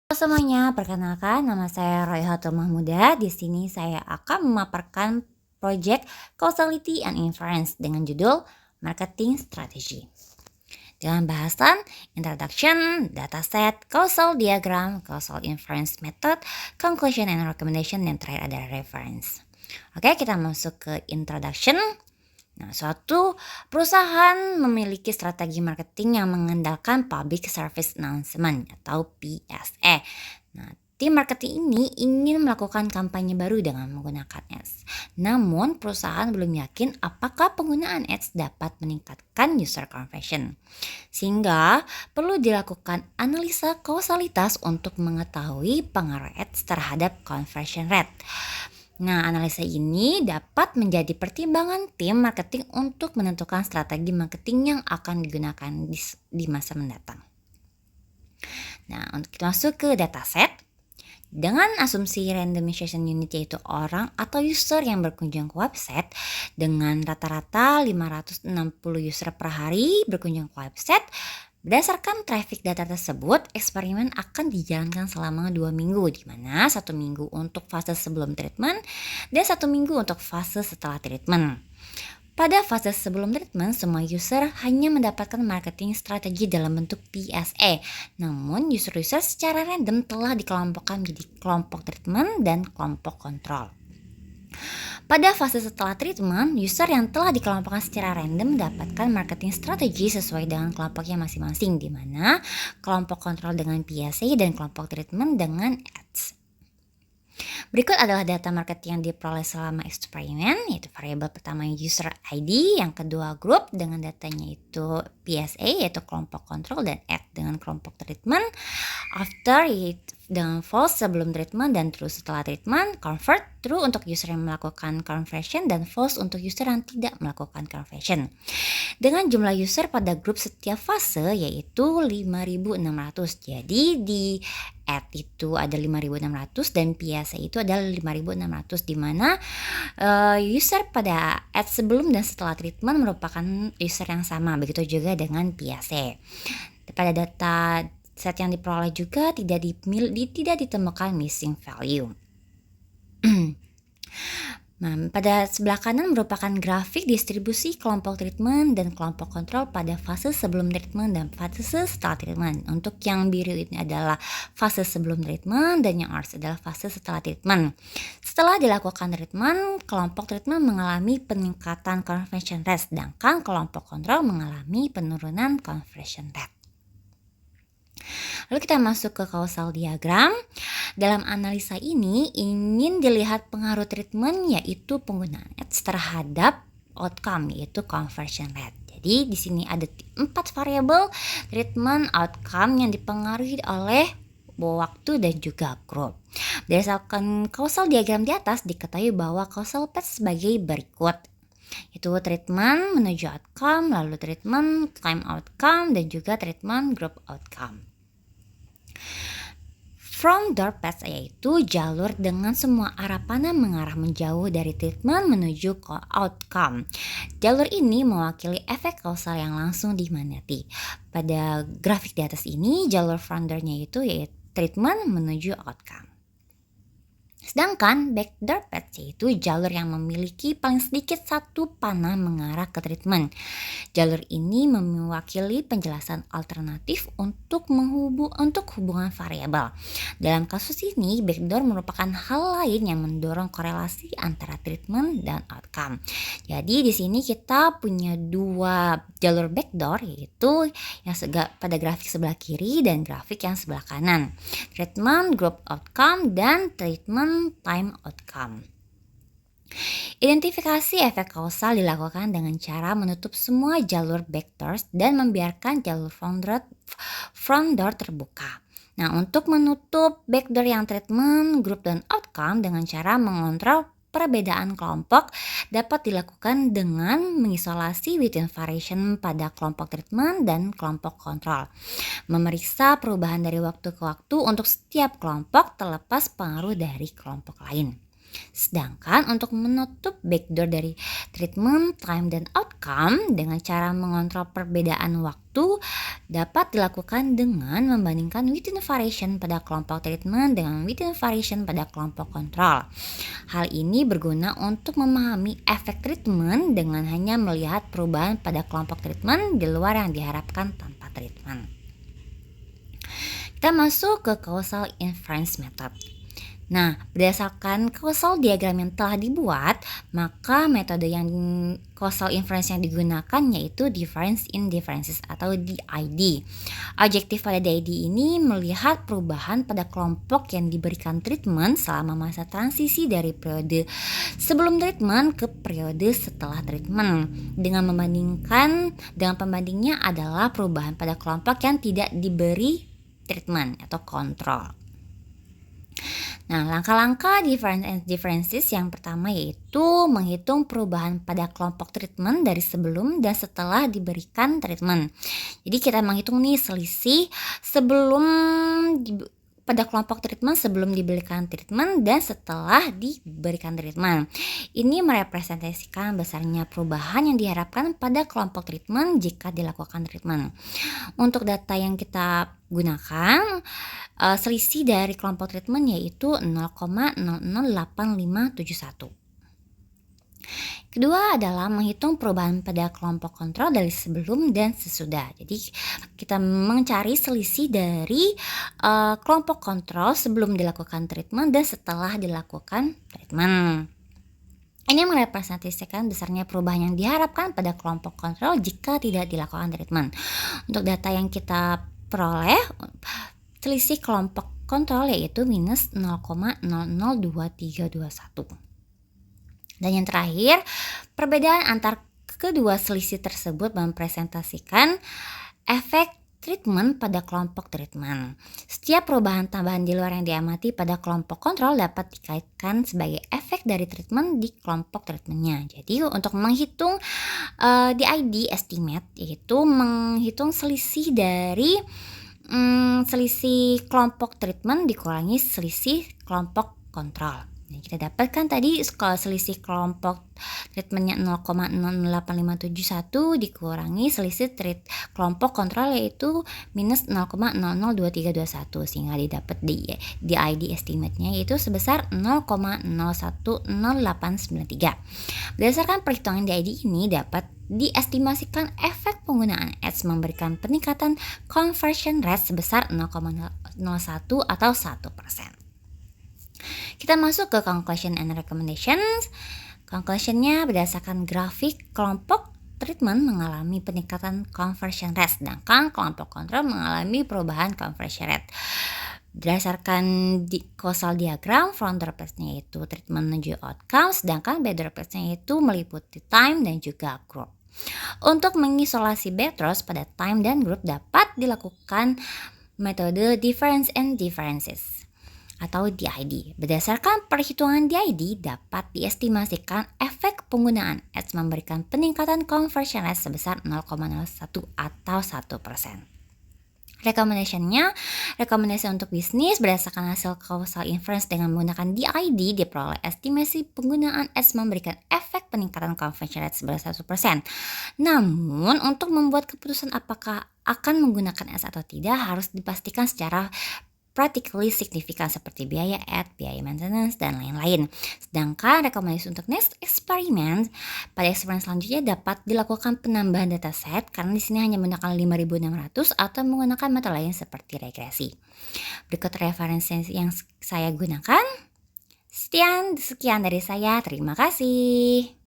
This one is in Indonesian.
Halo semuanya, perkenalkan nama saya Royhatul Mahmuda. Di sini saya akan memaparkan proyek Causality and Inference dengan judul Marketing Strategy. Dengan bahasan Introduction, Dataset, Causal Diagram, Causal Inference Method, Conclusion and Recommendation, dan terakhir ada Reference. Oke, kita masuk ke Introduction. Nah, suatu perusahaan memiliki strategi marketing yang mengandalkan Public Service Announcement atau PSA. Nah, tim marketing ini ingin melakukan kampanye baru dengan menggunakan ads. Namun, perusahaan belum yakin apakah penggunaan ads dapat meningkatkan user conversion. Sehingga perlu dilakukan analisa kausalitas untuk mengetahui pengaruh ads terhadap conversion rate. Nah, analisa ini dapat menjadi pertimbangan tim marketing untuk menentukan strategi marketing yang akan digunakan di masa mendatang. Nah, untuk kita masuk ke dataset, dengan asumsi randomization unit yaitu orang atau user yang berkunjung ke website dengan rata-rata 560 user per hari berkunjung ke website. Berdasarkan traffic data tersebut, eksperimen akan dijalankan selama 2 minggu, di mana 1 minggu untuk fase sebelum treatment dan 1 minggu untuk fase setelah treatment. Pada fase sebelum treatment, semua user hanya mendapatkan marketing strategi dalam bentuk PSA. Namun, user-user secara random telah dikelompokkan menjadi kelompok treatment dan kelompok kontrol. Pada fase setelah treatment, user yang telah dikelompokkan secara random mendapatkan marketing strategi sesuai dengan kelompoknya masing-masing, di mana kelompok kontrol dengan PSA dan kelompok treatment dengan ads. Berikut adalah data marketing yang diperoleh selama eksperimen, yaitu variabel pertama user ID, yang kedua grup dengan datanya itu PSA yaitu kelompok kontrol, dan add dengan kelompok treatment. After dengan false sebelum treatment dan true setelah treatment. Convert true untuk user yang melakukan conversion dan false untuk user yang tidak melakukan conversion. Dengan jumlah user pada grup setiap fase yaitu 5.600. Jadi di add itu ada 5.600 dan PSA itu adalah 5.600, di mana user pada add sebelum dan setelah treatment merupakan user yang sama. Begitu juga dengan PSA. Pada data set yang diperoleh juga tidak ditemukan missing value. Nah, pada sebelah kanan merupakan grafik distribusi kelompok treatment dan kelompok kontrol pada fase sebelum treatment dan fase setelah treatment. Untuk yang biru ini adalah fase sebelum treatment dan yang orange adalah fase setelah treatment. Setelah dilakukan treatment, kelompok treatment mengalami peningkatan conversion rate, sedangkan kelompok kontrol mengalami penurunan conversion rate. Lalu kita masuk ke causal diagram. Dalam analisa ini ingin dilihat pengaruh treatment yaitu penggunaan ads terhadap outcome yaitu conversion rate. Jadi di sini ada 4 variabel treatment outcome yang dipengaruhi oleh waktu dan juga grup. Berdasarkan causal diagram di atas diketahui bahwa causal path sebagai berikut. Itu treatment menuju outcome, lalu treatment time outcome, dan juga treatment group outcome. From door path yaitu jalur dengan semua arah panah mengarah menjauh dari treatment menuju ke outcome. Jalur ini mewakili efek kausal yang langsung diminati. Pada grafik di atas ini jalur front door-nya yaitu treatment menuju outcome. Sedangkan backdoor path yaitu jalur yang memiliki paling sedikit satu panah mengarah ke treatment. Jalur ini mewakili penjelasan alternatif untuk hubungan variabel. Dalam kasus ini, backdoor merupakan hal lain yang mendorong korelasi antara treatment dan outcome. Jadi di sini kita punya 2 jalur backdoor, yaitu yang pada grafik sebelah kiri dan grafik yang sebelah kanan. Treatment group outcome dan treatment time outcome. Identifikasi efek kausal dilakukan dengan cara menutup semua jalur backdoors dan membiarkan jalur front door terbuka. Nah, untuk menutup backdoor yang treatment, group, dan outcome dengan cara mengontrol perbedaan kelompok dapat dilakukan dengan mengisolasi within variation pada kelompok treatment dan kelompok kontrol. Memeriksa perubahan dari waktu ke waktu untuk setiap kelompok terlepas pengaruh dari kelompok lain. Sedangkan untuk menutup backdoor dari treatment, time, dan outcome dengan cara mengontrol perbedaan waktu dapat dilakukan dengan membandingkan within variation pada kelompok treatment dengan within variation pada kelompok kontrol. Hal ini berguna untuk memahami efek treatment dengan hanya melihat perubahan pada kelompok treatment di luar yang diharapkan tanpa treatment. Kita masuk ke causal inference method. Nah, berdasarkan causal diagram yang telah dibuat, maka metode yang causal inference yang digunakan yaitu difference in differences atau DID. Objektif pada DID ini melihat perubahan pada kelompok yang diberikan treatment selama masa transisi dari periode sebelum treatment ke periode setelah treatment. Dengan pembandingnya adalah perubahan pada kelompok yang tidak diberi treatment atau kontrol. Nah, langkah-langkah differences yang pertama yaitu menghitung perubahan pada kelompok treatment dari sebelum dan setelah diberikan treatment. Jadi kita menghitung nih selisih pada kelompok treatment sebelum diberikan treatment dan setelah diberikan treatment. Ini merepresentasikan besarnya perubahan yang diharapkan pada kelompok treatment jika dilakukan treatment. Untuk data yang kita gunakan, selisih dari kelompok treatment yaitu 0,008571. Kedua adalah menghitung perubahan pada kelompok kontrol dari sebelum dan sesudah. Jadi kita mencari selisih dari kelompok kontrol sebelum dilakukan treatment dan setelah dilakukan treatment. Ini merepresentasikan besarnya perubahan yang diharapkan pada kelompok kontrol jika tidak dilakukan treatment. Untuk data yang kita peroleh, selisih kelompok kontrol yaitu minus 0,002321. Dan yang terakhir, perbedaan antar kedua selisih tersebut mempresentasikan efek treatment pada kelompok treatment. Setiap perubahan tambahan di luar yang diamati pada kelompok kontrol dapat dikaitkan sebagai efek dari treatment di kelompok treatmentnya. Jadi untuk menghitung DID estimate yaitu menghitung selisih dari selisih kelompok treatment dikurangi selisih kelompok kontrol. Nah, kita dapatkan tadi kalau selisih kelompok treatmentnya 0,008571 dikurangi selisih kelompok kontrol yaitu minus 0,002321 sehingga didapat DID estimate-nya yaitu sebesar 0,010893. Berdasarkan perhitungan DID ini dapat diestimasikan efek penggunaan ads memberikan peningkatan conversion rate sebesar 0,01 atau 1%. Kita masuk ke conclusion and recommendations. Conclusionnya berdasarkan grafik kelompok treatment mengalami peningkatan conversion rate sedangkan kelompok kontrol mengalami perubahan conversion rate. Berdasarkan causal diagram, front drop-nya yaitu treatment menuju outcome sedangkan back drop-nya yaitu meliputi time dan juga group. Untuk mengisolasi backdrops pada time dan group dapat dilakukan metode difference and differences atau DID. Berdasarkan perhitungan DID dapat diestimasikan efek penggunaan ads memberikan peningkatan conversion rate sebesar 0,01 atau 1%. Rekomendasi untuk bisnis berdasarkan hasil causal inference dengan menggunakan DID diperoleh estimasi penggunaan ads memberikan efek peningkatan conversion rate sebesar 1%. Namun untuk membuat keputusan apakah akan menggunakan ads atau tidak harus dipastikan secara practically signifikan seperti biaya ad, biaya maintenance, dan lain-lain. Sedangkan rekomendasi untuk next experiment pada eksperimen selanjutnya dapat dilakukan penambahan dataset karena di sini hanya menggunakan 5.600 atau menggunakan metode lain seperti regresi. Berikut referensi yang saya gunakan. Sekian dari saya. Terima kasih.